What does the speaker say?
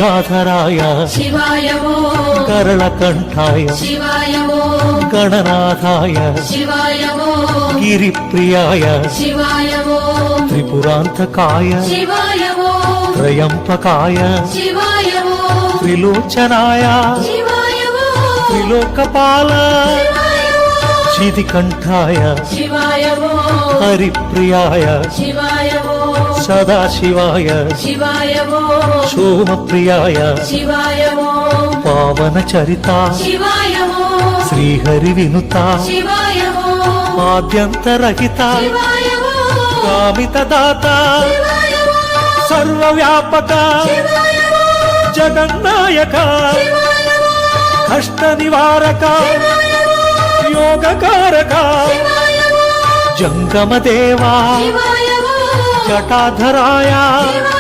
गंगाधराय शिवाय वो करलकंठाय शिवाय वो गणनाथाय शिवाय वो गिरिप्रियाय शिवाय वो त्रिपुरांतकाय शिवाय वो त्रयंपकाय शिवाय वो त्रिलोचनाय शिवाय वो त्रिलोकपाल शिवाय वो शितिकंठाय शिवाय वो हरिप्रियाय शिवाय वो सदाशिवाय शिवाय वो सोमप्रियाय शिवाय वो पावनचरिता शिवाय वो श्रीहरि विनुता शिवाय वो आद्यन्तरहिता शिवाय वो कामितदाता शिवाय वो सर्वव्यापक शिवाय वो जगन्नायक शिवाय वो कष्टनिवारक शिवाय वो योगकारक शिवाय वो जंगमदेवा शिवाय वो जटाधराय शिवाय